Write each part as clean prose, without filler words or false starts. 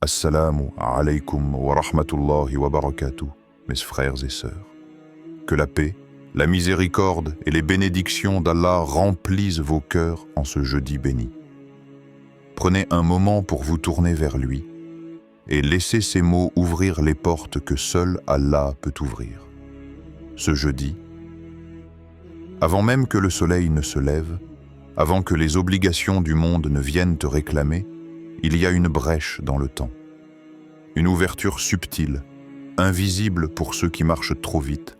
Assalamu alaykum wa rahmatullahi wa barakatuh, mes frères et sœurs. Que la paix, la miséricorde et les bénédictions d'Allah remplissent vos cœurs en ce jeudi béni. Prenez un moment pour vous tourner vers lui et laissez ces mots ouvrir les portes que seul Allah peut ouvrir. Ce jeudi, avant même que le soleil ne se lève, avant que les obligations du monde ne viennent te réclamer, il y a une brèche dans le temps. Une ouverture subtile, invisible pour ceux qui marchent trop vite,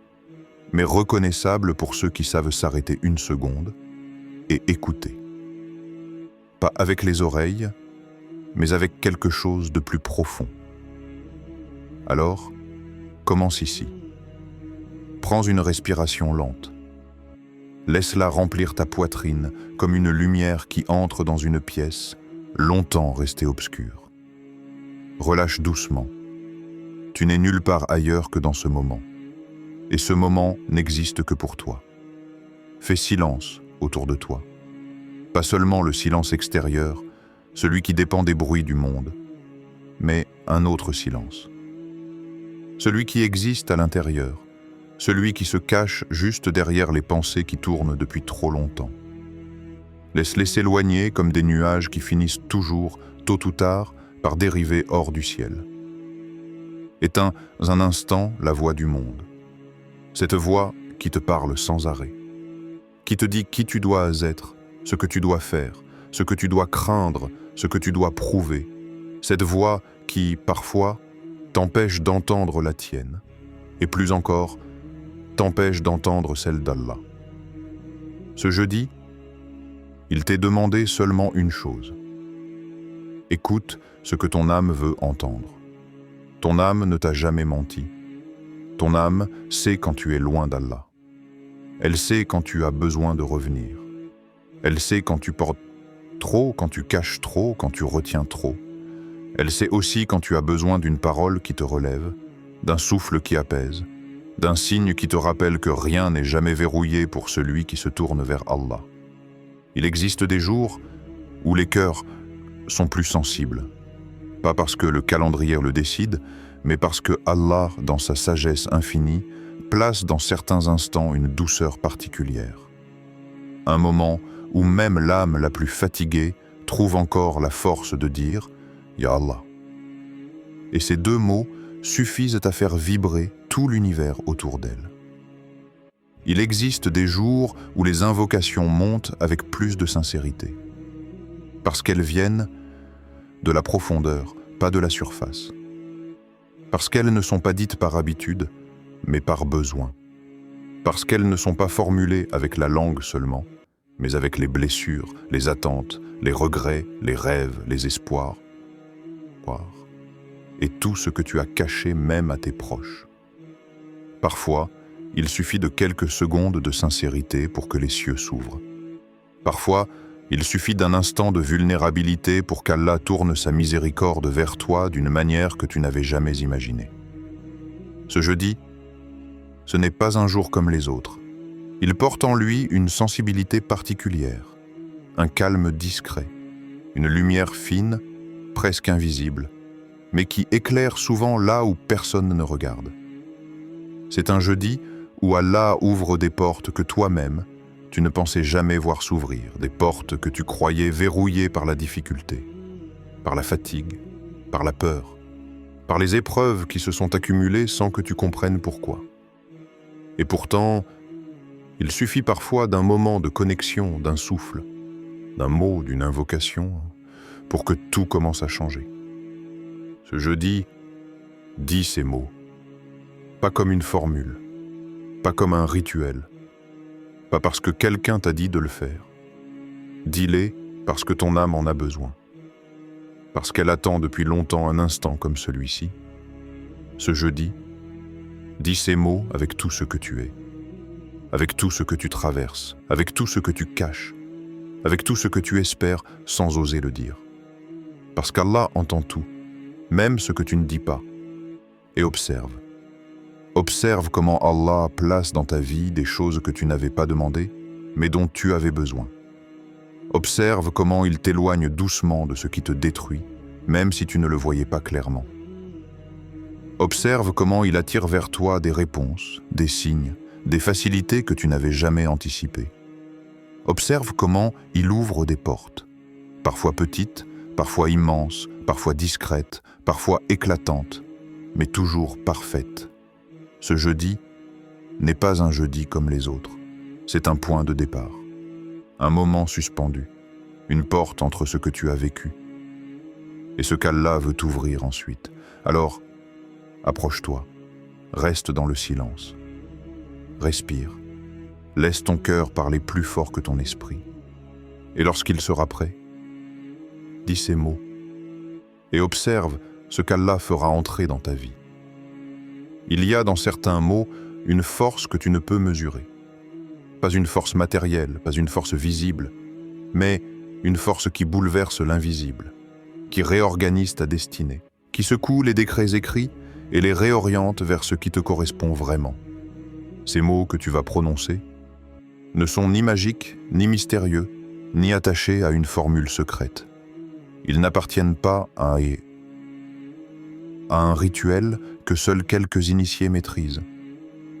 mais reconnaissable pour ceux qui savent s'arrêter une seconde et écouter. Pas avec les oreilles, mais avec quelque chose de plus profond. Alors, commence ici. Prends une respiration lente. Laisse-la remplir ta poitrine comme une lumière qui entre dans une pièce longtemps restée obscure. Relâche doucement. Tu n'es nulle part ailleurs que dans ce moment. Et ce moment n'existe que pour toi. Fais silence autour de toi. Pas seulement le silence extérieur, celui qui dépend des bruits du monde, mais un autre silence. Celui qui existe à l'intérieur, celui qui se cache juste derrière les pensées qui tournent depuis trop longtemps. Laisse-les s'éloigner comme des nuages qui finissent toujours, tôt ou tard, par dériver hors du ciel. Éteins un instant la voix du monde. Cette voix qui te parle sans arrêt, qui te dit qui tu dois être, ce que tu dois faire, ce que tu dois craindre, ce que tu dois prouver. Cette voix qui, parfois, t'empêche d'entendre la tienne, et plus encore, t'empêche d'entendre celle d'Allah. Ce jeudi, il t'est demandé seulement une chose. Écoute ce que ton âme veut entendre. Ton âme ne t'a jamais menti. Ton âme sait quand tu es loin d'Allah. Elle sait quand tu as besoin de revenir. Elle sait quand tu portes trop, quand tu caches trop, quand tu retiens trop. Elle sait aussi quand tu as besoin d'une parole qui te relève, d'un souffle qui apaise, d'un signe qui te rappelle que rien n'est jamais verrouillé pour celui qui se tourne vers Allah. Il existe des jours où les cœurs sont plus sensibles, pas parce que le calendrier le décide, mais parce que Allah, dans sa sagesse infinie, place dans certains instants une douceur particulière. Un moment où même l'âme la plus fatiguée trouve encore la force de dire « Ya Allah ». Et ces deux mots suffisent à faire vibrer tout l'univers autour d'elle. Il existe des jours où les invocations montent avec plus de sincérité, parce qu'elles viennent de la profondeur, pas de la surface. Parce qu'elles ne sont pas dites par habitude, mais par besoin. Parce qu'elles ne sont pas formulées avec la langue seulement, mais avec les blessures, les attentes, les regrets, les rêves, les espoirs. Et tout ce que tu as caché même à tes proches. Parfois, il suffit de quelques secondes de sincérité pour que les cieux s'ouvrent. Parfois, il suffit d'un instant de vulnérabilité pour qu'Allah tourne sa miséricorde vers toi d'une manière que tu n'avais jamais imaginée. Ce jeudi, ce n'est pas un jour comme les autres. Il porte en lui une sensibilité particulière, un calme discret, une lumière fine, presque invisible, mais qui éclaire souvent là où personne ne regarde. C'est un jeudi où Allah ouvre des portes que toi-même, tu ne pensais jamais voir s'ouvrir, des portes que tu croyais verrouillées par la difficulté, par la fatigue, par la peur, par les épreuves qui se sont accumulées sans que tu comprennes pourquoi. Et pourtant, il suffit parfois d'un moment de connexion, d'un souffle, d'un mot, d'une invocation, pour que tout commence à changer. Ce jeudi, dis ces mots, pas comme une formule, pas comme un rituel, pas parce que quelqu'un t'a dit de le faire. Dis-les parce que ton âme en a besoin, parce qu'elle attend depuis longtemps un instant comme celui-ci. Ce jeudi, dis ces mots avec tout ce que tu es, avec tout ce que tu traverses, avec tout ce que tu caches, avec tout ce que tu espères sans oser le dire. Parce qu'Allah entend tout, même ce que tu ne dis pas, et observe. Observe comment Allah place dans ta vie des choses que tu n'avais pas demandées, mais dont tu avais besoin. Observe comment il t'éloigne doucement de ce qui te détruit même si tu ne le voyais pas clairement. Observe comment il attire vers toi des réponses, des signes, des facilités que tu n'avais jamais anticipées. Observe comment il ouvre des portes, parfois petites, parfois immenses, parfois discrètes, parfois éclatantes, mais toujours parfaites. Ce jeudi n'est pas un jeudi comme les autres, c'est un point de départ, un moment suspendu, une porte entre ce que tu as vécu et ce qu'Allah veut t'ouvrir ensuite. Alors, approche-toi, reste dans le silence, respire, laisse ton cœur parler plus fort que ton esprit. Et lorsqu'il sera prêt, dis ces mots et observe ce qu'Allah fera entrer dans ta vie. Il y a dans certains mots une force que tu ne peux mesurer. Pas une force matérielle, pas une force visible, mais une force qui bouleverse l'invisible, qui réorganise ta destinée, qui secoue les décrets écrits et les réoriente vers ce qui te correspond vraiment. Ces mots que tu vas prononcer ne sont ni magiques, ni mystérieux, ni attachés à une formule secrète. Ils n'appartiennent pas à un rituel que seuls quelques initiés maîtrisent.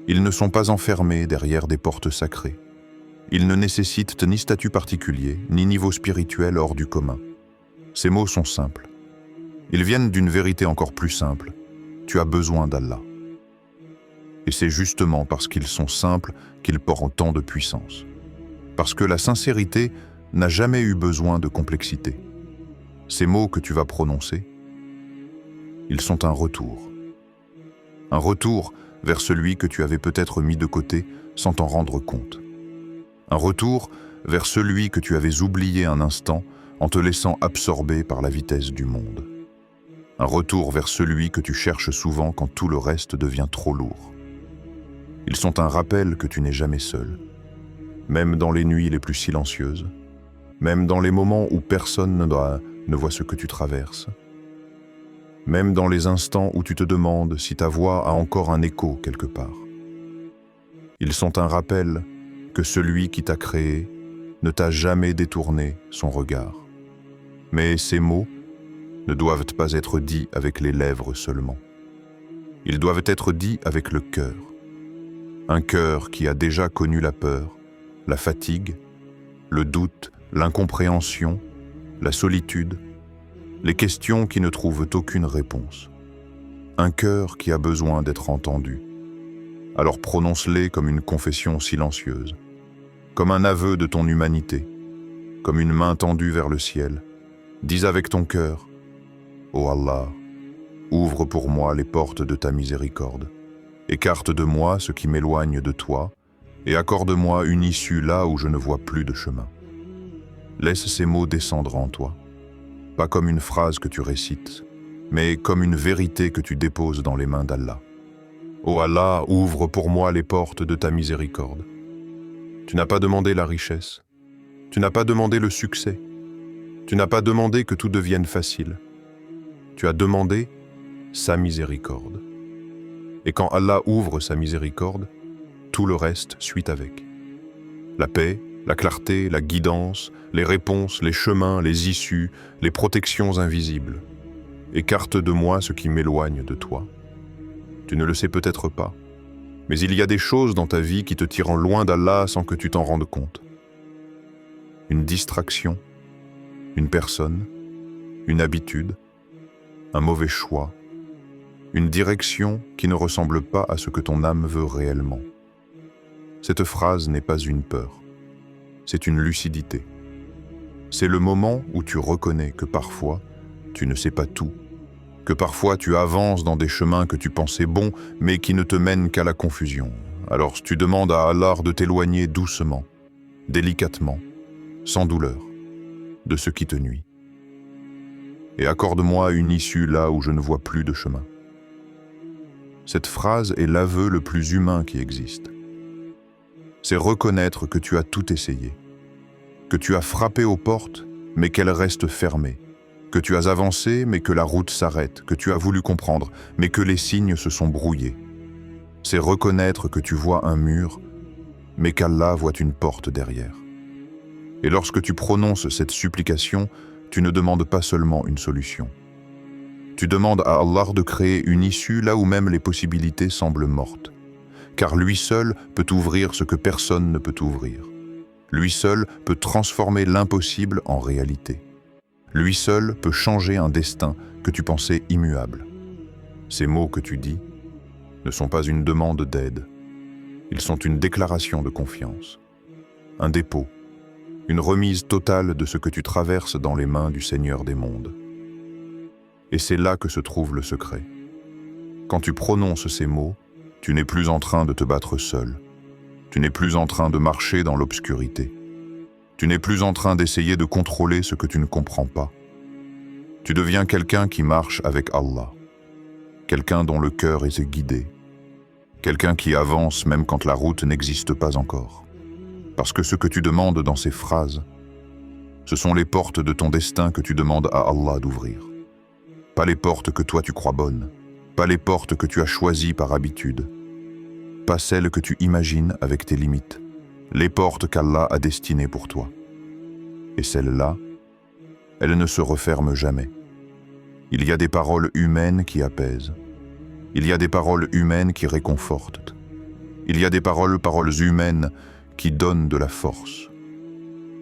Ils ne sont pas enfermés derrière des portes sacrées. Ils ne nécessitent ni statut particulier, ni niveau spirituel hors du commun. Ces mots sont simples. Ils viennent d'une vérité encore plus simple. Tu as besoin d'Allah. Et c'est justement parce qu'ils sont simples qu'ils portent tant de puissance. Parce que la sincérité n'a jamais eu besoin de complexité. Ces mots que tu vas prononcer, ils sont un retour. Un retour vers celui que tu avais peut-être mis de côté sans t'en rendre compte. Un retour vers celui que tu avais oublié un instant en te laissant absorber par la vitesse du monde. Un retour vers celui que tu cherches souvent quand tout le reste devient trop lourd. Ils sont un rappel que tu n'es jamais seul, même dans les nuits les plus silencieuses, même dans les moments où personne ne voit ce que tu traverses, même dans les instants où tu te demandes si ta voix a encore un écho quelque part. Ils sont un rappel que celui qui t'a créé ne t'a jamais détourné son regard. Mais ces mots ne doivent pas être dits avec les lèvres seulement. Ils doivent être dits avec le cœur. Un cœur qui a déjà connu la peur, la fatigue, le doute, l'incompréhension, la solitude, les questions qui ne trouvent aucune réponse. Un cœur qui a besoin d'être entendu. Alors prononce-les comme une confession silencieuse, comme un aveu de ton humanité, comme une main tendue vers le ciel. Dis avec ton cœur, « Ô Allah, ouvre pour moi les portes de ta miséricorde. Écarte de moi ce qui m'éloigne de toi et accorde-moi une issue là où je ne vois plus de chemin. » Laisse ces mots descendre en toi, pas comme une phrase que tu récites, mais comme une vérité que tu déposes dans les mains d'Allah. Ô Allah, ouvre pour moi les portes de ta miséricorde. Tu n'as pas demandé la richesse, tu n'as pas demandé le succès, tu n'as pas demandé que tout devienne facile. Tu as demandé sa miséricorde. Et quand Allah ouvre sa miséricorde, tout le reste suit avec. La paix, la clarté, la guidance, les réponses, les chemins, les issues, les protections invisibles. Écarte de moi ce qui m'éloigne de toi. Tu ne le sais peut-être pas, mais il y a des choses dans ta vie qui te tirent loin d'Allah sans que tu t'en rendes compte. Une distraction, une personne, une habitude, un mauvais choix, une direction qui ne ressemble pas à ce que ton âme veut réellement. Cette phrase n'est pas une peur, c'est une lucidité. C'est le moment où tu reconnais que parfois, tu ne sais pas tout, que parfois tu avances dans des chemins que tu pensais bons, mais qui ne te mènent qu'à la confusion. Alors tu demandes à Allah de t'éloigner doucement, délicatement, sans douleur, de ce qui te nuit. Et accorde-moi une issue là où je ne vois plus de chemin. Cette phrase est l'aveu le plus humain qui existe. C'est reconnaître que tu as tout essayé, que tu as frappé aux portes, mais qu'elles restent fermées, que tu as avancé, mais que la route s'arrête, que tu as voulu comprendre, mais que les signes se sont brouillés. C'est reconnaître que tu vois un mur, mais qu'Allah voit une porte derrière. Et lorsque tu prononces cette supplication, tu ne demandes pas seulement une solution, Tu demandes à Allah de créer une issue là où même les possibilités semblent mortes. Car lui seul peut ouvrir ce que personne ne peut ouvrir. Lui seul peut transformer l'impossible en réalité. Lui seul peut changer un destin que tu pensais immuable. Ces mots que tu dis ne sont pas une demande d'aide. Ils sont une déclaration de confiance, un dépôt, une remise totale de ce que tu traverses dans les mains du Seigneur des mondes. Et c'est là que se trouve le secret. Quand tu prononces ces mots, tu n'es plus en train de te battre seul. Tu n'es plus en train de marcher dans l'obscurité. Tu n'es plus en train d'essayer de contrôler ce que tu ne comprends pas. Tu deviens quelqu'un qui marche avec Allah. Quelqu'un dont le cœur est guidé. Quelqu'un qui avance même quand la route n'existe pas encore. Parce que ce que tu demandes dans ces phrases, ce sont les portes de ton destin que tu demandes à Allah d'ouvrir. Pas les portes que toi tu crois bonnes, pas les portes que tu as choisies par habitude, pas celles que tu imagines avec tes limites, les portes qu'Allah a destinées pour toi. Et celles-là, elles ne se referment jamais. Il y a des paroles humaines qui apaisent. Il y a des paroles humaines qui réconfortent. Il y a des paroles humaines qui donnent de la force.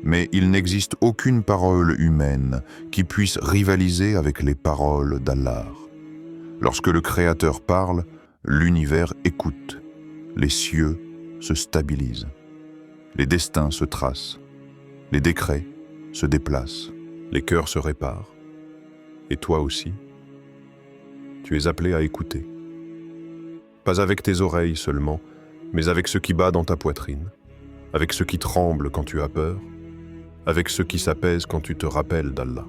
Mais il n'existe aucune parole humaine qui puisse rivaliser avec les paroles d'Allah. Lorsque le Créateur parle, l'univers écoute, les cieux se stabilisent, les destins se tracent, les décrets se déplacent, les cœurs se réparent. Et toi aussi, tu es appelé à écouter. Pas avec tes oreilles seulement, mais avec ce qui bat dans ta poitrine, avec ce qui tremble quand tu as peur, avec ce qui s'apaise quand tu te rappelles d'Allah.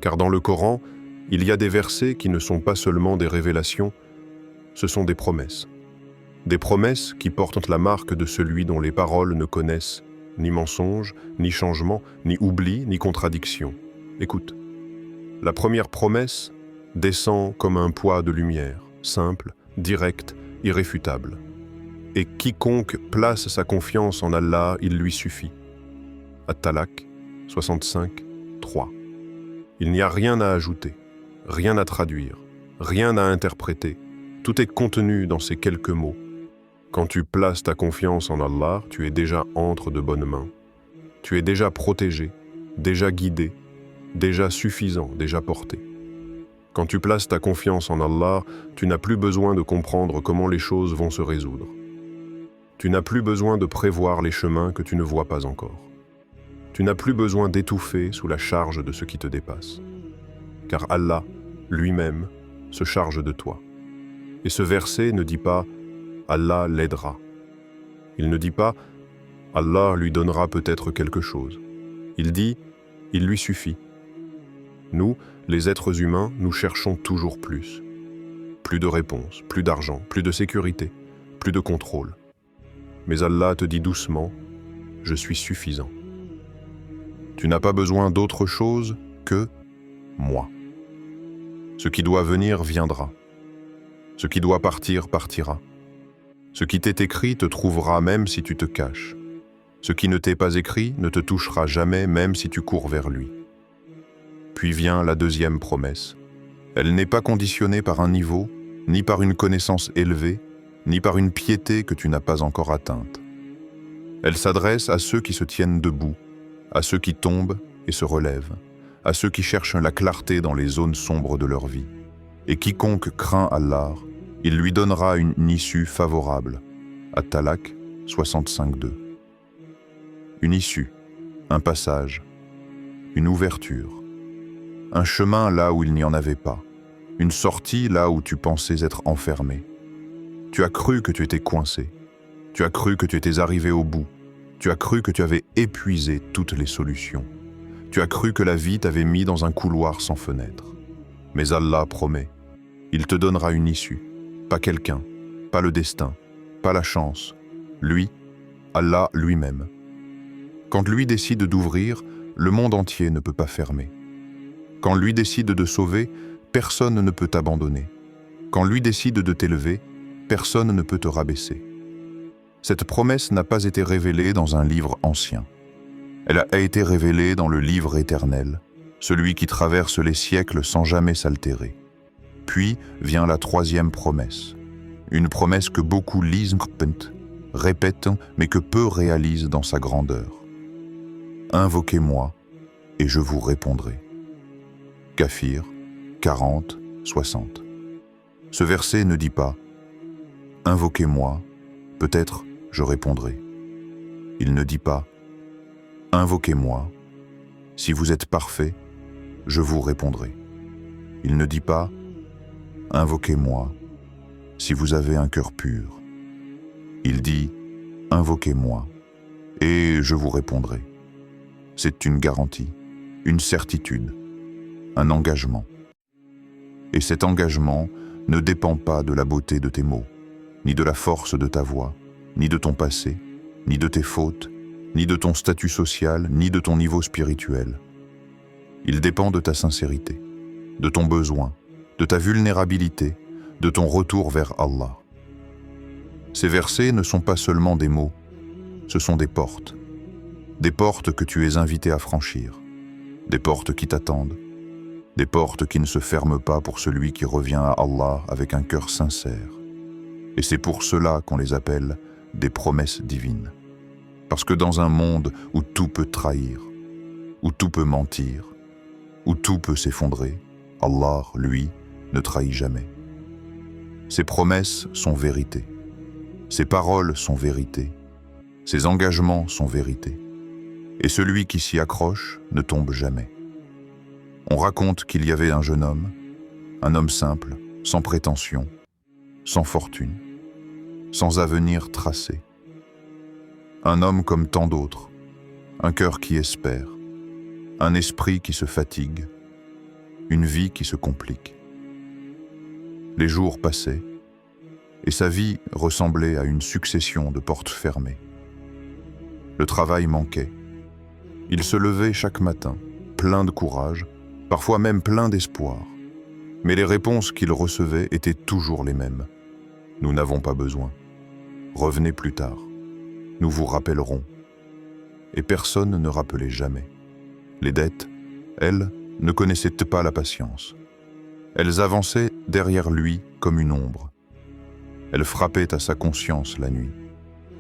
Car dans le Coran, il y a des versets qui ne sont pas seulement des révélations, ce sont des promesses. Des promesses qui portent la marque de celui dont les paroles ne connaissent ni mensonge, ni changement, ni oubli, ni contradiction. Écoute, la première promesse descend comme un poids de lumière, simple, direct, irréfutable. Et quiconque place sa confiance en Allah, il lui suffit. At-Talaq 65, 3. Il n'y a rien à ajouter, rien à traduire, rien à interpréter. Tout est contenu dans ces quelques mots. Quand tu places ta confiance en Allah, tu es déjà entre de bonnes mains. Tu es déjà protégé, déjà guidé, déjà suffisant, déjà porté. Quand tu places ta confiance en Allah, tu n'as plus besoin de comprendre comment les choses vont se résoudre. Tu n'as plus besoin de prévoir les chemins que tu ne vois pas encore. Tu n'as plus besoin d'étouffer sous la charge de ce qui te dépasse. Car Allah, lui-même, se charge de toi. Et ce verset ne dit pas « Allah l'aidera ». Il ne dit pas « Allah lui donnera peut-être quelque chose ». Il dit « Il lui suffit ». Nous, les êtres humains, nous cherchons toujours plus. Plus de réponses, plus d'argent, plus de sécurité, plus de contrôle. Mais Allah te dit doucement « Je suis suffisant ». Tu n'as pas besoin d'autre chose que moi. Ce qui doit venir viendra. Ce qui doit partir partira. Ce qui t'est écrit te trouvera même si tu te caches. Ce qui ne t'est pas écrit ne te touchera jamais même si tu cours vers lui. Puis vient la deuxième promesse. Elle n'est pas conditionnée par un niveau, ni par une connaissance élevée, ni par une piété que tu n'as pas encore atteinte. Elle s'adresse à ceux qui se tiennent debout, à ceux qui tombent et se relèvent, à ceux qui cherchent la clarté dans les zones sombres de leur vie. Et quiconque craint Allah, il lui donnera une issue favorable. At-Talaq 65.2. Une issue, un passage, une ouverture, un chemin là où il n'y en avait pas, une sortie là où tu pensais être enfermé. Tu as cru que tu étais coincé, tu as cru que tu étais arrivé au bout, tu as cru que tu avais épuisé toutes les solutions. Tu as cru que la vie t'avait mis dans un couloir sans fenêtre. Mais Allah promet, il te donnera une issue, pas quelqu'un, pas le destin, pas la chance, lui, Allah lui-même. Quand lui décide d'ouvrir, le monde entier ne peut pas fermer. Quand lui décide de sauver, personne ne peut t'abandonner. Quand lui décide de t'élever, personne ne peut te rabaisser. Cette promesse n'a pas été révélée dans un livre ancien. Elle a été révélée dans le livre éternel, celui qui traverse les siècles sans jamais s'altérer. Puis vient la troisième promesse, une promesse que beaucoup lisent, répètent, mais que peu réalisent dans sa grandeur. Invoquez-moi et je vous répondrai. Kafir 40, 60. Ce verset ne dit pas « Invoquez-moi, peut-être je répondrai ». Il ne dit pas « Invoquez-moi, si vous êtes parfait, je vous répondrai ». Il ne dit pas « Invoquez-moi, si vous avez un cœur pur ». Il dit « Invoquez-moi, et je vous répondrai ». C'est une garantie, une certitude, un engagement. Et cet engagement ne dépend pas de la beauté de tes mots, ni de la force de ta voix, ni de ton passé, ni de tes fautes, ni de ton statut social, ni de ton niveau spirituel. Il dépend de ta sincérité, de ton besoin, de ta vulnérabilité, de ton retour vers Allah. Ces versets ne sont pas seulement des mots, ce sont des portes que tu es invité à franchir, des portes qui t'attendent, des portes qui ne se ferment pas pour celui qui revient à Allah avec un cœur sincère. Et c'est pour cela qu'on les appelle des promesses divines. Parce que dans un monde où tout peut trahir, où tout peut mentir, où tout peut s'effondrer, Allah, lui, ne trahit jamais. Ses promesses sont vérité. Ses paroles sont vérité. Ses engagements sont vérité. Et celui qui s'y accroche ne tombe jamais. On raconte qu'il y avait un jeune homme, un homme simple, sans prétention, sans fortune, sans avenir tracé. Un homme comme tant d'autres, un cœur qui espère, un esprit qui se fatigue, une vie qui se complique. Les jours passaient, et sa vie ressemblait à une succession de portes fermées. Le travail manquait. Il se levait chaque matin, plein de courage, parfois même plein d'espoir. Mais les réponses qu'il recevait étaient toujours les mêmes. Nous n'avons pas besoin. Revenez plus tard. Nous vous rappellerons. Et personne ne rappelait jamais. Les dettes, elles, ne connaissaient pas la patience. Elles avançaient derrière lui comme une ombre. Elles frappaient à sa conscience la nuit,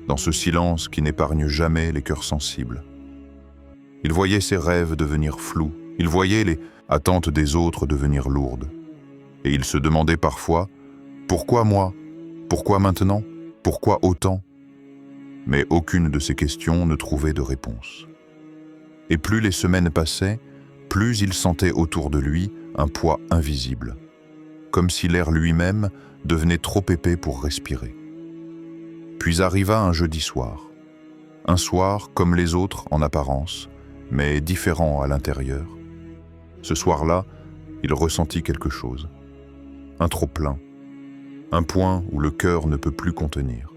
dans ce silence qui n'épargne jamais les cœurs sensibles. Il voyait ses rêves devenir flous, il voyait les attentes des autres devenir lourdes. Et il se demandait parfois « Pourquoi moi? Pourquoi maintenant? Pourquoi autant ?» Mais aucune de ces questions ne trouvait de réponse. Et plus les semaines passaient, plus il sentait autour de lui un poids invisible, comme si l'air lui-même devenait trop épais pour respirer. Puis arriva un jeudi soir. Un soir comme les autres en apparence, mais différent à l'intérieur. Ce soir-là, il ressentit quelque chose. Un trop-plein. Un point où le cœur ne peut plus contenir.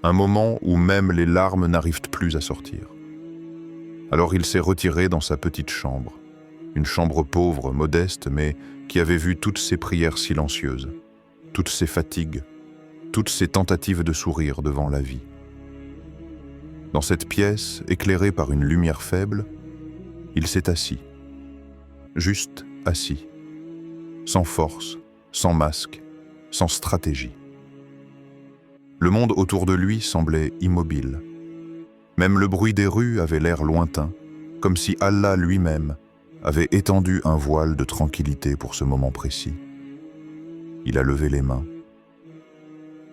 Un moment où même les larmes n'arrivent plus à sortir. Alors il s'est retiré dans sa petite chambre. Une chambre pauvre, modeste, mais qui avait vu toutes ses prières silencieuses, toutes ses fatigues, toutes ses tentatives de sourire devant la vie. Dans cette pièce, éclairée par une lumière faible, il s'est assis. Juste assis. Sans force, sans masque, sans stratégie. Le monde autour de lui semblait immobile. Même le bruit des rues avait l'air lointain, comme si Allah lui-même avait étendu un voile de tranquillité pour ce moment précis. Il a levé les mains.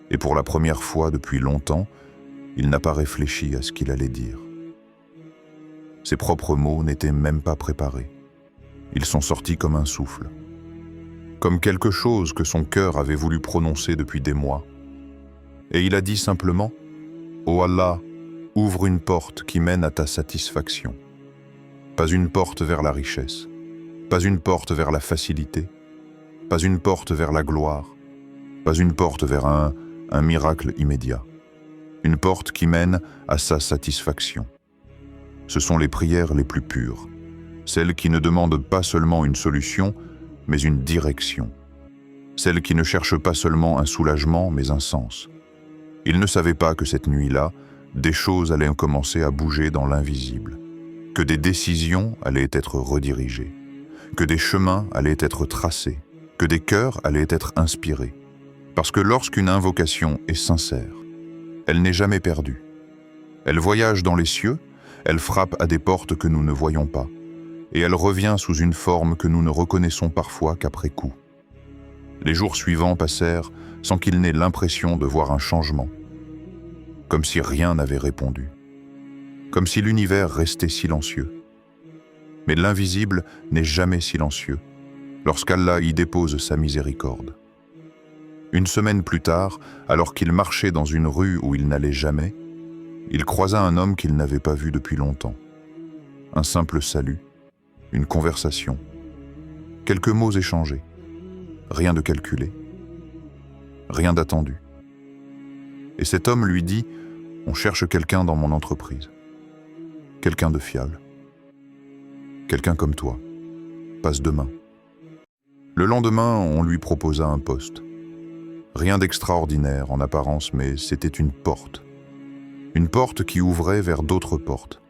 Et pour la première fois depuis longtemps, il n'a pas réfléchi à ce qu'il allait dire. Ses propres mots n'étaient même pas préparés. Ils sont sortis comme un souffle. Comme quelque chose que son cœur avait voulu prononcer depuis des mois. Et il a dit simplement « Oh Allah, ouvre une porte qui mène à ta satisfaction. Pas une porte vers la richesse, pas une porte vers la facilité, pas une porte vers la gloire, pas une porte vers un miracle immédiat. Une porte qui mène à sa satisfaction. Ce sont les prières les plus pures, celles qui ne demandent pas seulement une solution, mais une direction. Celles qui ne cherchent pas seulement un soulagement, mais un sens. Il ne savait pas que cette nuit-là, des choses allaient commencer à bouger dans l'invisible. que des décisions allaient être redirigées, que des chemins allaient être tracés, que des cœurs allaient être inspirés. Parce que lorsqu'une invocation est sincère, elle n'est jamais perdue. Elle voyage dans les cieux, elle frappe à des portes que nous ne voyons pas, et elle revient sous une forme que nous ne reconnaissons parfois qu'après coup. Les jours suivants passèrent sans qu'il n'ait l'impression de voir un changement, comme si rien n'avait répondu, comme si l'univers restait silencieux. Mais l'invisible n'est jamais silencieux, lorsqu'Allah y dépose sa miséricorde. Une semaine plus tard, alors qu'il marchait dans une rue où il n'allait jamais, il croisa un homme qu'il n'avait pas vu depuis longtemps. Un simple salut, une conversation, quelques mots échangés, rien de calculé, rien d'attendu. Et cet homme lui dit « On cherche quelqu'un dans mon entreprise, quelqu'un de fiable, quelqu'un comme toi, passe demain. » Le lendemain, on lui proposa un poste. Rien d'extraordinaire en apparence, mais c'était une porte. Une porte qui ouvrait vers d'autres portes,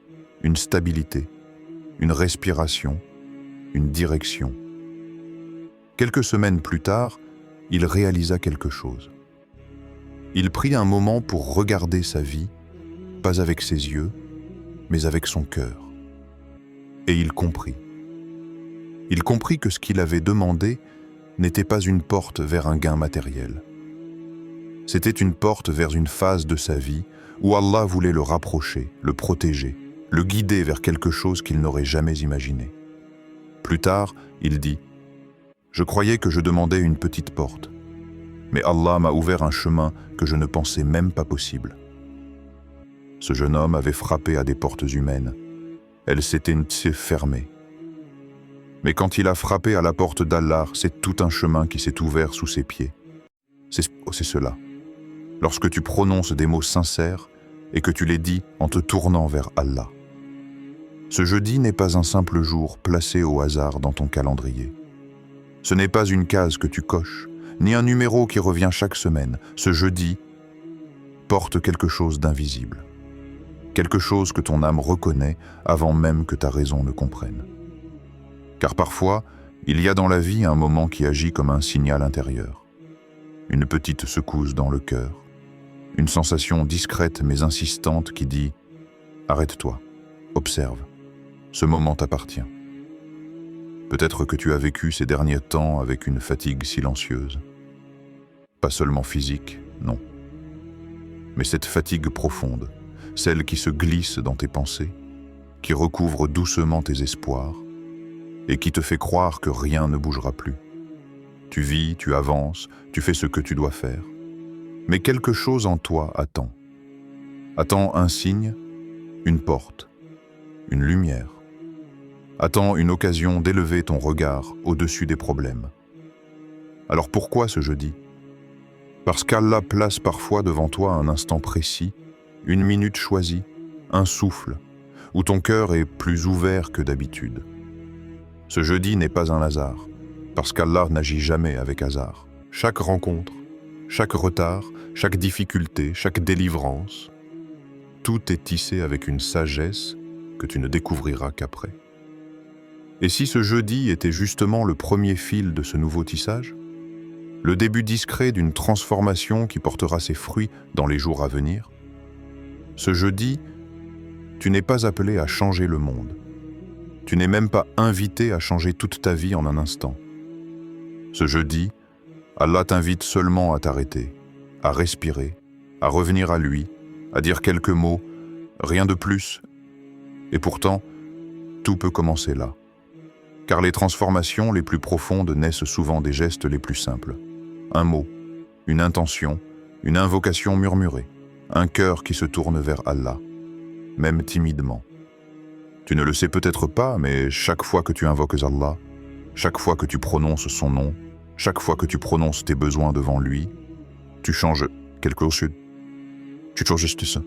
une stabilité, une respiration, une direction. Quelques semaines plus tard, il réalisa quelque chose. Il prit un moment pour regarder sa vie, pas avec ses yeux, mais avec son cœur. Et il comprit. Il comprit que ce qu'il avait demandé n'était pas une porte vers un gain matériel. C'était une porte vers une phase de sa vie où Allah voulait le rapprocher, le protéger, le guider vers quelque chose qu'il n'aurait jamais imaginé. Plus tard, il dit « Je croyais que je demandais une petite porte, mais Allah m'a ouvert un chemin que je ne pensais même pas possible. » Ce jeune homme avait frappé à des portes humaines. Elles s'étaient fermées. Mais quand il a frappé à la porte d'Allah, c'est tout un chemin qui s'est ouvert sous ses pieds. C'est cela. Lorsque tu prononces des mots sincères et que tu les dis en te tournant vers Allah. Ce jeudi n'est pas un simple jour placé au hasard dans ton calendrier. Ce n'est pas une case que tu coches, ni un numéro qui revient chaque semaine. Ce jeudi porte quelque chose d'invisible. Quelque chose que ton âme reconnaît avant même que ta raison ne comprenne. Car parfois, il y a dans la vie un moment qui agit comme un signal intérieur. Une petite secousse dans le cœur. Une sensation discrète mais insistante qui dit « Arrête-toi, observe, ce moment t'appartient ». Peut-être que tu as vécu ces derniers temps avec une fatigue silencieuse. Pas seulement physique, non. Mais cette fatigue profonde, celle qui se glisse dans tes pensées, qui recouvre doucement tes espoirs et qui te fait croire que rien ne bougera plus. Tu vis, tu avances, tu fais ce que tu dois faire. Mais quelque chose en toi attend. Attend un signe, une porte, une lumière. Attend une occasion d'élever ton regard au-dessus des problèmes. Alors pourquoi ce jeudi? Parce qu'Allah place parfois devant toi un instant précis, une minute choisie, un souffle, où ton cœur est plus ouvert que d'habitude. Ce jeudi n'est pas un hasard, parce qu'Allah n'agit jamais avec hasard. Chaque rencontre, chaque retard, chaque difficulté, chaque délivrance, tout est tissé avec une sagesse que tu ne découvriras qu'après. Et si ce jeudi était justement le premier fil de ce nouveau tissage, le début discret d'une transformation qui portera ses fruits dans les jours à venir, ce jeudi, tu n'es pas appelé à changer le monde. Tu n'es même pas invité à changer toute ta vie en un instant. Ce jeudi, Allah t'invite seulement à t'arrêter, à respirer, à revenir à lui, à dire quelques mots, rien de plus. Et pourtant, tout peut commencer là. Car les transformations les plus profondes naissent souvent des gestes les plus simples. Un mot, une intention, une invocation murmurée, un cœur qui se tourne vers Allah, même timidement. Tu ne le sais peut-être pas, mais chaque fois que tu invoques Allah, chaque fois que tu prononces son nom, chaque fois que tu prononces tes besoins devant lui, tu changes quelque chose. Tu changes juste ça.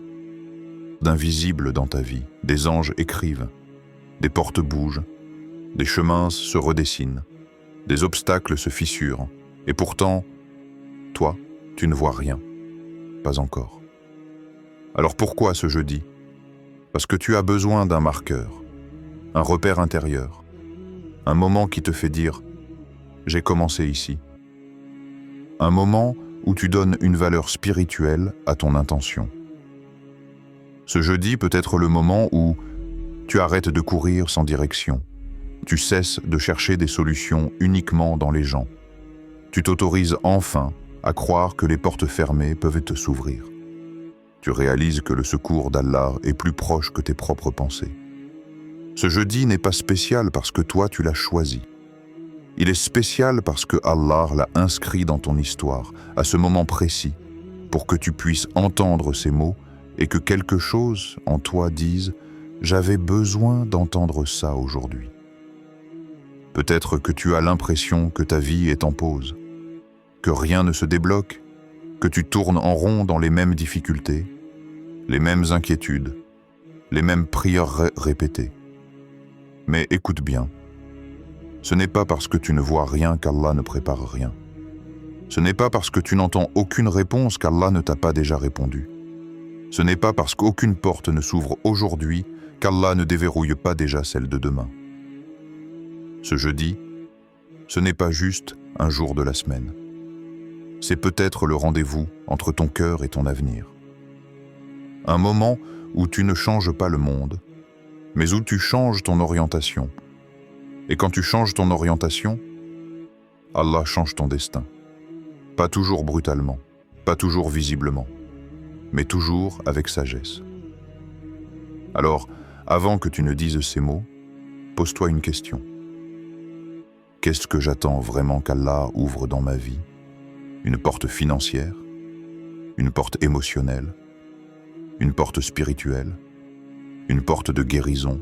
D'invisible dans ta vie, des anges écrivent, des portes bougent, des chemins se redessinent, des obstacles se fissurent, et pourtant, toi, tu ne vois rien. Pas encore. Alors pourquoi ce jeudi? Parce que tu as besoin d'un marqueur, un repère intérieur, un moment qui te fait dire « j'ai commencé ici ». Un moment où tu donnes une valeur spirituelle à ton intention. Ce jeudi peut être le moment où tu arrêtes de courir sans direction. Tu cesses de chercher des solutions uniquement dans les gens. Tu t'autorises enfin à croire que les portes fermées peuvent te s'ouvrir. Tu réalises que le secours d'Allah est plus proche que tes propres pensées. Ce jeudi n'est pas spécial parce que toi tu l'as choisi. Il est spécial parce que Allah l'a inscrit dans ton histoire, à ce moment précis, pour que tu puisses entendre ces mots et que quelque chose en toi dise « J'avais besoin d'entendre ça aujourd'hui ». Peut-être que tu as l'impression que ta vie est en pause, que rien ne se débloque, que tu tournes en rond dans les mêmes difficultés, les mêmes inquiétudes, les mêmes prières répétées. Mais écoute bien, ce n'est pas parce que tu ne vois rien qu'Allah ne prépare rien. Ce n'est pas parce que tu n'entends aucune réponse qu'Allah ne t'a pas déjà répondu. Ce n'est pas parce qu'aucune porte ne s'ouvre aujourd'hui qu'Allah ne déverrouille pas déjà celle de demain. Ce jeudi, ce n'est pas juste un jour de la semaine. C'est peut-être le rendez-vous entre ton cœur et ton avenir. Un moment où tu ne changes pas le monde, mais où tu changes ton orientation. Et quand tu changes ton orientation, Allah change ton destin. Pas toujours brutalement, pas toujours visiblement, mais toujours avec sagesse. Alors, avant que tu ne dises ces mots, pose-toi une question. Qu'est-ce que j'attends vraiment qu'Allah ouvre dans ma vie? Une porte financière? Une porte émotionnelle? Une porte spirituelle? Une porte de guérison?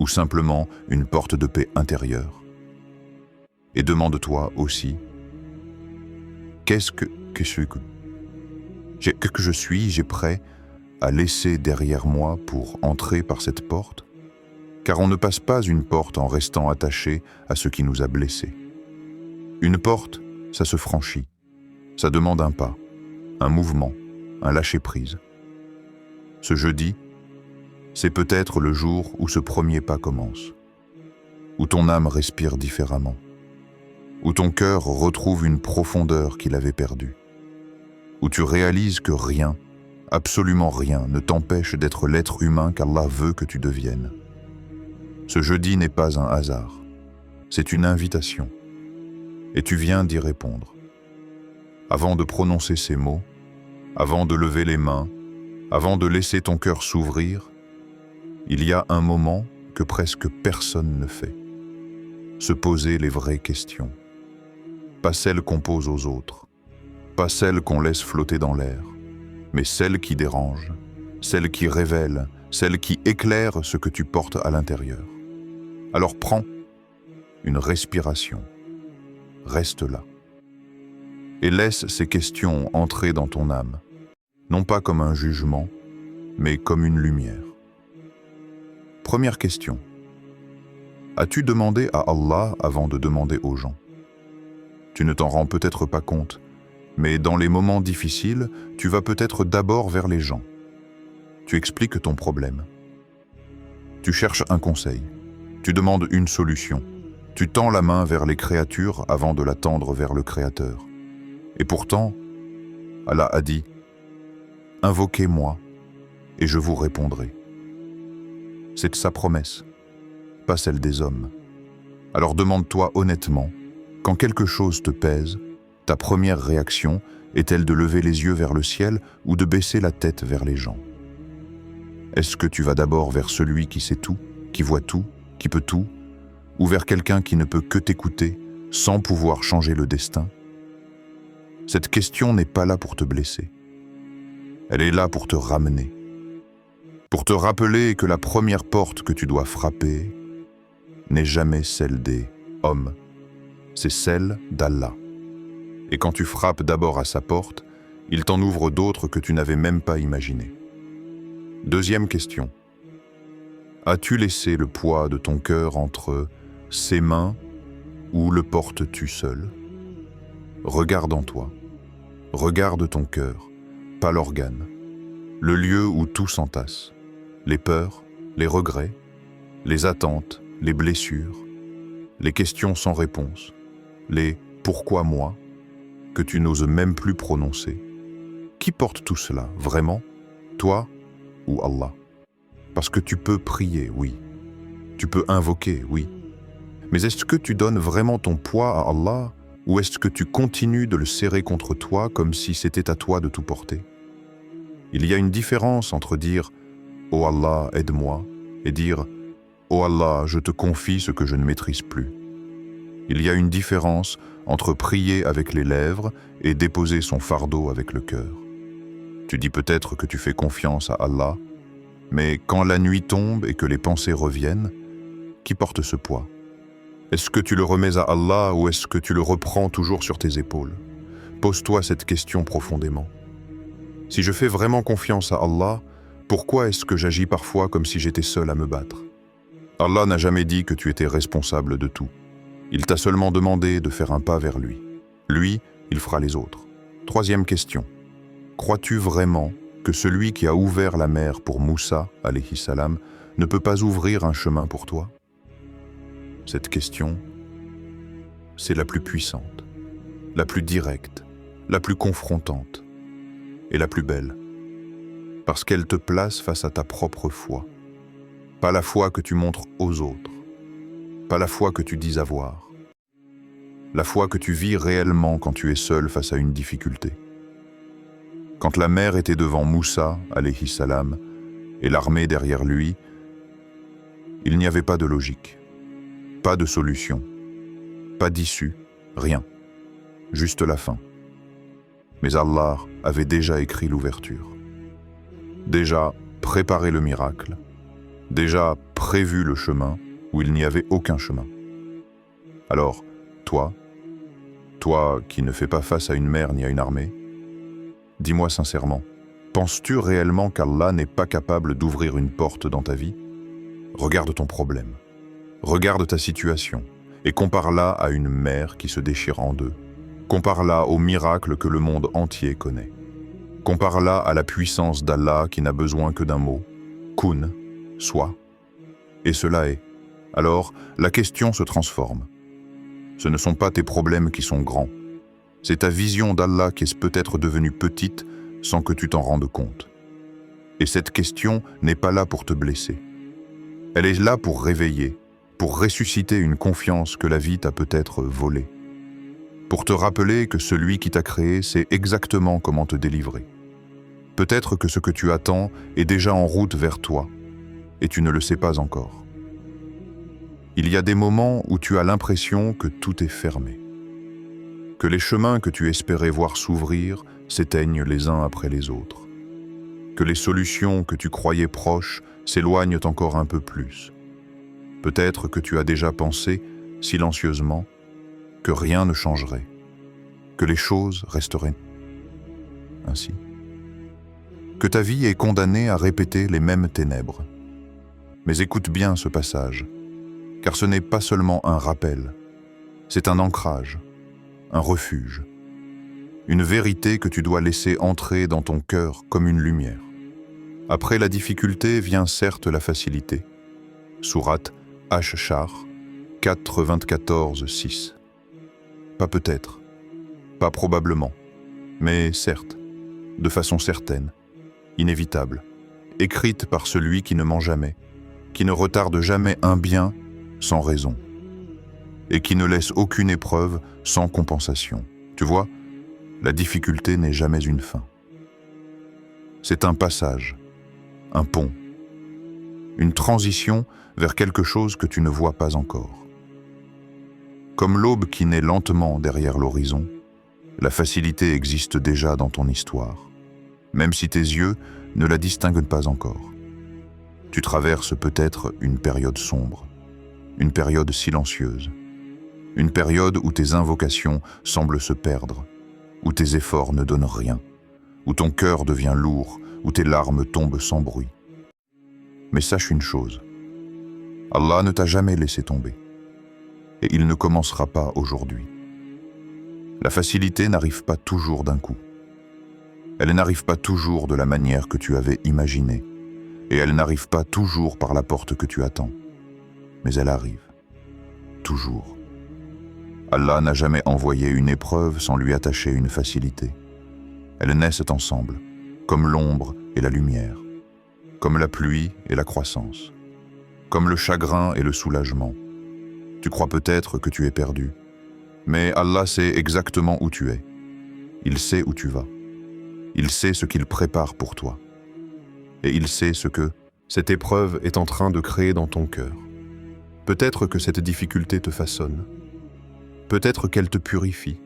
Ou simplement une porte de paix intérieure? Et demande-toi aussi, qu'est-ce que je suis prêt à laisser derrière moi pour entrer par cette porte? Car on ne passe pas une porte en restant attaché à ce qui nous a blessés. Une porte, ça se franchit. Ça demande un pas, un mouvement, un lâcher-prise. Ce jeudi, c'est peut-être le jour où ce premier pas commence, où ton âme respire différemment, où ton cœur retrouve une profondeur qu'il avait perdue, où tu réalises que rien, absolument rien, ne t'empêche d'être l'être humain qu'Allah veut que tu deviennes. Ce jeudi n'est pas un hasard, c'est une invitation, et tu viens d'y répondre. Avant de prononcer ces mots, avant de lever les mains, avant de laisser ton cœur s'ouvrir, il y a un moment que presque personne ne fait. Se poser les vraies questions. Pas celles qu'on pose aux autres, pas celles qu'on laisse flotter dans l'air, mais celles qui dérangent, celles qui révèlent, celles qui éclairent ce que tu portes à l'intérieur. Alors prends une respiration, reste là, et laisse ces questions entrer dans ton âme, non pas comme un jugement, mais comme une lumière. Première question. As-tu demandé à Allah avant de demander aux gens? Tu ne t'en rends peut-être pas compte, mais dans les moments difficiles, tu vas peut-être d'abord vers les gens. Tu expliques ton problème. Tu cherches un conseil. Tu demandes une solution. Tu tends la main vers les créatures avant de la tendre vers le Créateur. Et pourtant, Allah a dit « Invoquez-moi et je vous répondrai ». C'est sa promesse, pas celle des hommes. Alors demande-toi honnêtement, quand quelque chose te pèse, ta première réaction est-elle de lever les yeux vers le ciel ou de baisser la tête vers les gens? Est-ce que tu vas d'abord vers celui qui sait tout, qui voit tout, qui peut tout, ou vers quelqu'un qui ne peut que t'écouter sans pouvoir changer le destin? Cette question n'est pas là pour te blesser. Elle est là pour te ramener. Pour te rappeler que la première porte que tu dois frapper n'est jamais celle des hommes, c'est celle d'Allah. Et quand tu frappes d'abord à sa porte, il t'en ouvre d'autres que tu n'avais même pas imaginées. Deuxième question. As-tu laissé le poids de ton cœur entre ses mains ou le portes-tu seul? Regarde en toi. Regarde ton cœur, pas l'organe. Le lieu où tout s'entasse. Les peurs, les regrets, les attentes, les blessures, les questions sans réponse, les « pourquoi moi ?» que tu n'oses même plus prononcer. Qui porte tout cela, vraiment? Toi ou Allah? Parce que tu peux prier, oui. Tu peux invoquer, oui. Mais est-ce que tu donnes vraiment ton poids à Allah ou est-ce que tu continues de le serrer contre toi comme si c'était à toi de tout porter? Il y a une différence entre dire « Oh Allah, aide-moi » et dire « Oh Allah, je te confie ce que je ne maîtrise plus ». Il y a une différence entre prier avec les lèvres et déposer son fardeau avec le cœur. Tu dis peut-être que tu fais confiance à Allah, mais quand la nuit tombe et que les pensées reviennent, qui porte ce poids? Est-ce que tu le remets à Allah ou est-ce que tu le reprends toujours sur tes épaules? Pose-toi cette question profondément. Si je fais vraiment confiance à Allah, pourquoi est-ce que j'agis parfois comme si j'étais seul à me battre? Allah n'a jamais dit que tu étais responsable de tout. Il t'a seulement demandé de faire un pas vers lui. Lui, il fera les autres. Troisième question. Crois-tu vraiment que celui qui a ouvert la mer pour Moussa, alayhi salam, ne peut pas ouvrir un chemin pour toi? Cette question, c'est la plus puissante, la plus directe, la plus confrontante et la plus belle. Parce qu'elle te place face à ta propre foi. Pas la foi que tu montres aux autres. Pas la foi que tu dis avoir. La foi que tu vis réellement quand tu es seul face à une difficulté. Quand la mer était devant Moussa, alayhi salam, et l'armée derrière lui, il n'y avait pas de logique, pas de solution, pas d'issue, rien, juste la fin. Mais Allah avait déjà écrit l'ouverture, déjà préparé le miracle, déjà prévu le chemin où il n'y avait aucun chemin. Alors, toi qui ne fais pas face à une mer ni à une armée, dis-moi sincèrement, penses-tu réellement qu'Allah n'est pas capable d'ouvrir une porte dans ta vie? Regarde ton problème, regarde ta situation et compare-la à une mer qui se déchire en deux. Compare-la au miracle que le monde entier connaît. Compare-la à la puissance d'Allah qui n'a besoin que d'un mot, kun, soit. Et cela est. Alors, la question se transforme. Ce ne sont pas tes problèmes qui sont grands. C'est ta vision d'Allah qui est peut-être devenue petite sans que tu t'en rendes compte. Et cette question n'est pas là pour te blesser. Elle est là pour réveiller, pour ressusciter une confiance que la vie t'a peut-être volée. Pour te rappeler que celui qui t'a créé sait exactement comment te délivrer. Peut-être que ce que tu attends est déjà en route vers toi, et tu ne le sais pas encore. Il y a des moments où tu as l'impression que tout est fermé, que les chemins que tu espérais voir s'ouvrir s'éteignent les uns après les autres, que les solutions que tu croyais proches s'éloignent encore un peu plus. Peut-être que tu as déjà pensé, silencieusement, que rien ne changerait, que les choses resteraient ainsi, que ta vie est condamnée à répéter les mêmes ténèbres. Mais écoute bien ce passage, car ce n'est pas seulement un rappel, c'est un ancrage, un refuge, une vérité que tu dois laisser entrer dans ton cœur comme une lumière. Après la difficulté vient certes la facilité. Sourate Ash-Shar 4-24-6. Pas peut-être, pas probablement, mais certes, de façon certaine, inévitable, écrite par celui qui ne ment jamais, qui ne retarde jamais un bien sans raison, et qui ne laisse aucune épreuve sans compensation. Tu vois, la difficulté n'est jamais une fin. C'est un passage, un pont, une transition vers quelque chose que tu ne vois pas encore. Comme l'aube qui naît lentement derrière l'horizon, la facilité existe déjà dans ton histoire, même si tes yeux ne la distinguent pas encore. Tu traverses peut-être une période sombre, une période silencieuse, une période où tes invocations semblent se perdre, où tes efforts ne donnent rien, où ton cœur devient lourd, où tes larmes tombent sans bruit. Mais sache une chose, Allah ne t'a jamais laissé tomber, et il ne commencera pas aujourd'hui. La facilité n'arrive pas toujours d'un coup. Elle n'arrive pas toujours de la manière que tu avais imaginée, et elle n'arrive pas toujours par la porte que tu attends. mais elle arrive. Toujours. Allah n'a jamais envoyé une épreuve sans lui attacher une facilité. Elles naissent ensemble, comme l'ombre et la lumière, comme la pluie et la croissance, comme le chagrin et le soulagement. Tu crois peut-être que tu es perdu, mais Allah sait exactement où tu es. Il sait où tu vas. Il sait ce qu'il prépare pour toi. Et il sait ce que cette épreuve est en train de créer dans ton cœur. Peut-être que cette difficulté te façonne. Peut-être qu'elle te purifie.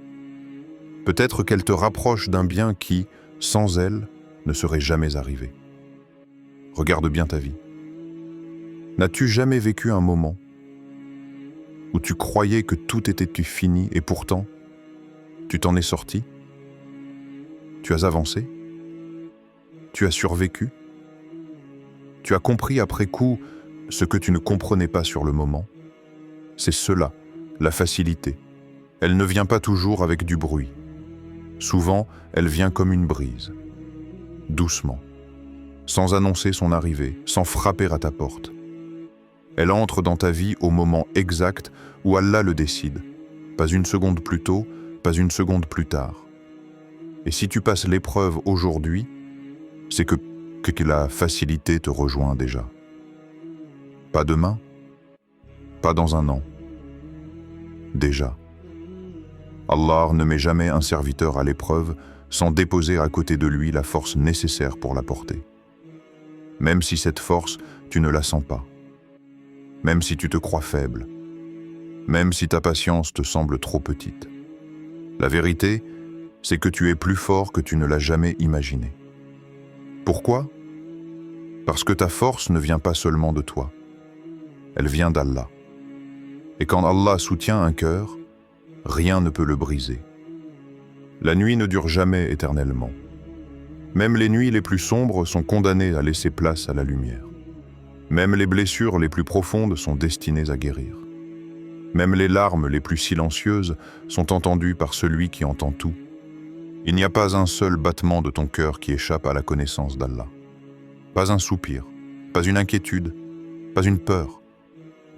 Peut-être qu'elle te rapproche d'un bien qui, sans elle, ne serait jamais arrivé. Regarde bien ta vie. N'as-tu jamais vécu un moment où tu croyais que tout était fini et pourtant, tu t'en es sorti? Tu as avancé? Tu as survécu? Tu as compris après coup ce que tu ne comprenais pas sur le moment? C'est cela, la facilité. Elle ne vient pas toujours avec du bruit. Souvent, elle vient comme une brise, doucement, sans annoncer son arrivée, sans frapper à ta porte. Elle entre dans ta vie au moment exact où Allah le décide, pas une seconde plus tôt, pas une seconde plus tard. Et si tu passes l'épreuve aujourd'hui, c'est que la facilité te rejoint déjà. Pas demain, pas dans un an. Déjà. Allah ne met jamais un serviteur à l'épreuve sans déposer à côté de lui la force nécessaire pour la porter. Même si cette force, tu ne la sens pas. Même si tu te crois faible. Même si ta patience te semble trop petite. La vérité, c'est que tu es plus fort que tu ne l'as jamais imaginé. Pourquoi? Parce que ta force ne vient pas seulement de toi. Elle vient d'Allah. Et quand Allah soutient un cœur, rien ne peut le briser. La nuit ne dure jamais éternellement. Même les nuits les plus sombres sont condamnées à laisser place à la lumière. Même les blessures les plus profondes sont destinées à guérir. Même les larmes les plus silencieuses sont entendues par celui qui entend tout. Il n'y a pas un seul battement de ton cœur qui échappe à la connaissance d'Allah. Pas un soupir, pas une inquiétude, pas une peur,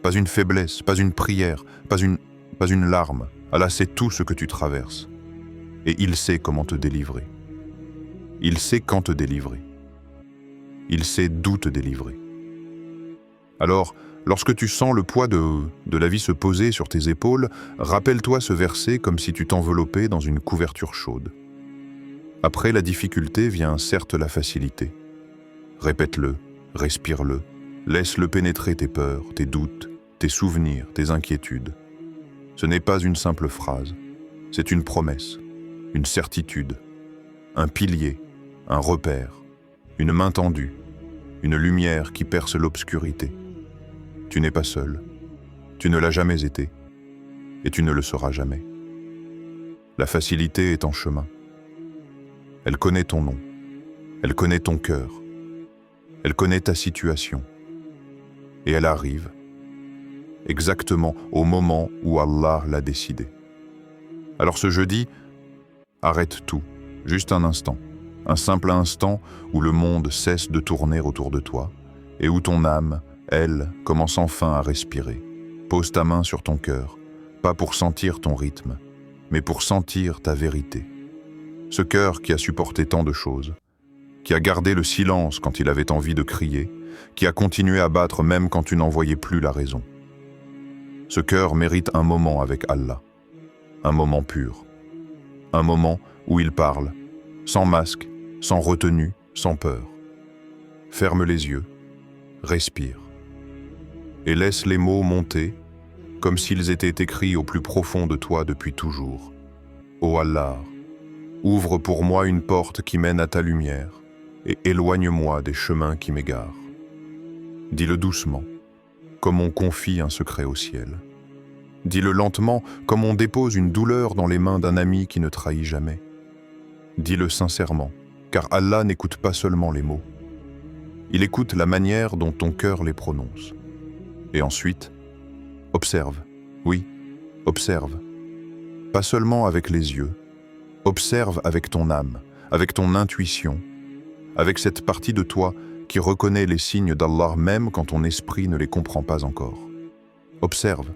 pas une faiblesse, pas une prière, pas une larme. Allah sait tout ce que tu traverses. Et il sait comment te délivrer. Il sait quand te délivrer. Il sait d'où te délivrer. Alors, lorsque tu sens le poids de la vie se poser sur tes épaules, rappelle-toi ce verset comme si tu t'enveloppais dans une couverture chaude. Après la difficulté vient certes la facilité. Répète-le, respire-le, laisse-le pénétrer tes peurs, tes doutes, tes souvenirs, tes inquiétudes. Ce n'est pas une simple phrase, c'est une promesse, une certitude, un pilier, un repère, une main tendue, une lumière qui perce l'obscurité. Tu n'es pas seul, tu ne l'as jamais été, et tu ne le seras jamais. La facilité est en chemin. Elle connaît ton nom, elle connaît ton cœur, elle connaît ta situation, et elle arrive exactement au moment où Allah l'a décidé. Alors ce jeudi, arrête tout, juste un instant, un simple instant où le monde cesse de tourner autour de toi, et où ton âme, elle, commence enfin à respirer. Pose ta main sur ton cœur, pas pour sentir ton rythme, mais pour sentir ta vérité. Ce cœur qui a supporté tant de choses, qui a gardé le silence quand il avait envie de crier, qui a continué à battre même quand tu n'en voyais plus la raison. Ce cœur mérite un moment avec Allah, un moment pur, un moment où il parle, sans masque, sans retenue, sans peur. Ferme les yeux, respire, et laisse les mots monter comme s'ils étaient écrits au plus profond de toi depuis toujours. Ô Allah, ouvre pour moi une porte qui mène à ta lumière et éloigne-moi des chemins qui m'égarent. Dis-le doucement, comme on confie un secret au ciel. Dis-le lentement, comme on dépose une douleur dans les mains d'un ami qui ne trahit jamais. Dis-le sincèrement, car Allah n'écoute pas seulement les mots. Il écoute la manière dont ton cœur les prononce. Et ensuite, observe, oui, observe. Pas seulement avec les yeux, observe avec ton âme, avec ton intuition, avec cette partie de toi qui reconnaît les signes d'Allah même quand ton esprit ne les comprend pas encore. Observe,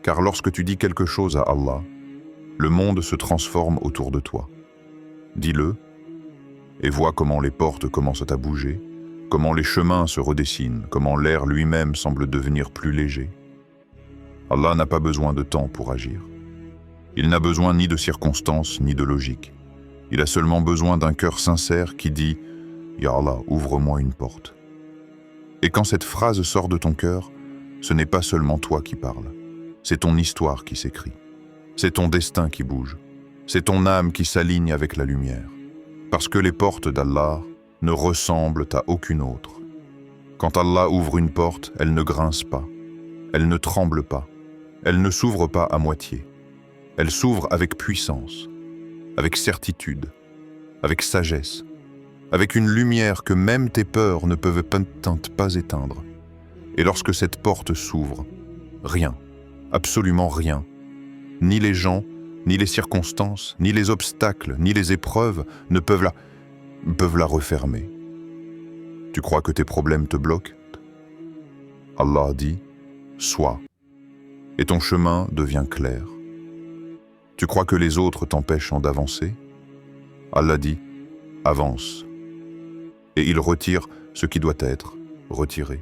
car lorsque tu dis quelque chose à Allah, le monde se transforme autour de toi. Dis-le et vois comment les portes commencent à bouger, comment les chemins se redessinent, comment l'air lui-même semble devenir plus léger. Allah n'a pas besoin de temps pour agir. Il n'a besoin ni de circonstances, ni de logique. Il a seulement besoin d'un cœur sincère qui dit « Ya Allah, ouvre-moi une porte ». Et quand cette phrase sort de ton cœur, ce n'est pas seulement toi qui parles. C'est ton histoire qui s'écrit. C'est ton destin qui bouge. C'est ton âme qui s'aligne avec la lumière. Parce que les portes d'Allah ne ressemblent à aucune autre. Quand Allah ouvre une porte, elle ne grince pas. Elle ne tremble pas. Elle ne s'ouvre pas à moitié. Elle s'ouvre avec puissance, avec certitude, avec sagesse, avec une lumière que même tes peurs ne peuvent pas éteindre. Et lorsque cette porte s'ouvre, rien, absolument rien, ni les gens, ni les circonstances, ni les obstacles, ni les épreuves ne peuvent la refermer. Tu crois que tes problèmes te bloquent? Allah dit « Sois » et ton chemin devient clair. Tu crois que les autres t'empêchent d'avancer? Allah dit « Avance » et il retire ce qui doit être retiré.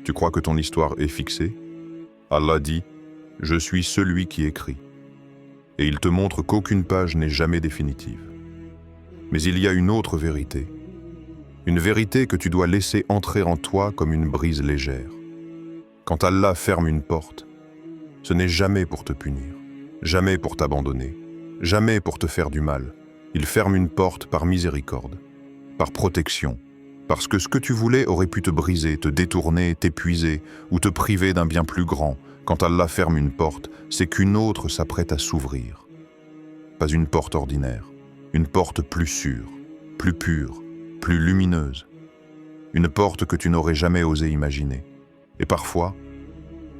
Tu crois que ton histoire est fixée? Allah dit « Je suis celui qui écrit » et il te montre qu'aucune page n'est jamais définitive. Mais il y a une autre vérité, une vérité que tu dois laisser entrer en toi comme une brise légère. Quand Allah ferme une porte, ce n'est jamais pour te punir, jamais pour t'abandonner, jamais pour te faire du mal. Il ferme une porte par miséricorde, par protection, parce que ce que tu voulais aurait pu te briser, te détourner, t'épuiser ou te priver d'un bien plus grand. Quand Allah ferme une porte, c'est qu'une autre s'apprête à s'ouvrir. Pas une porte ordinaire, une porte plus sûre, plus pure, plus lumineuse. Une porte que tu n'aurais jamais osé imaginer. Et parfois,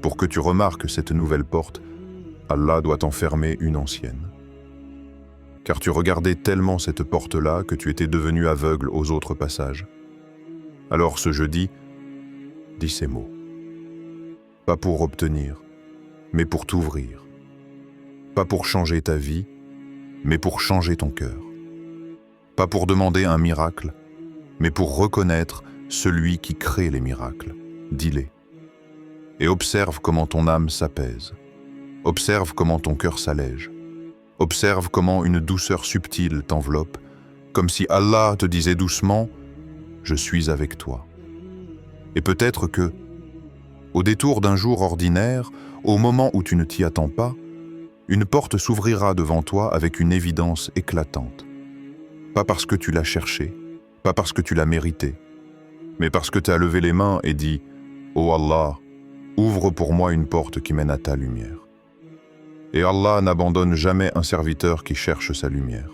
pour que tu remarques cette nouvelle porte, Allah doit en fermer une ancienne. Car tu regardais tellement cette porte-là que tu étais devenu aveugle aux autres passages. Alors ce jeudi, dis ces mots. Pas pour obtenir, mais pour t'ouvrir. Pas pour changer ta vie, mais pour changer ton cœur. Pas pour demander un miracle, mais pour reconnaître celui qui crée les miracles. Dis-les. Et observe comment ton âme s'apaise. Observe comment ton cœur s'allège. Observe comment une douceur subtile t'enveloppe, comme si Allah te disait doucement « Je suis avec toi ». Et peut-être que, au détour d'un jour ordinaire, au moment où tu ne t'y attends pas, une porte s'ouvrira devant toi avec une évidence éclatante. Pas parce que tu l'as cherché, pas parce que tu l'as mérité, mais parce que tu as levé les mains et dit « Oh Allah, ouvre pour moi une porte qui mène à ta lumière ». Et Allah n'abandonne jamais un serviteur qui cherche sa lumière.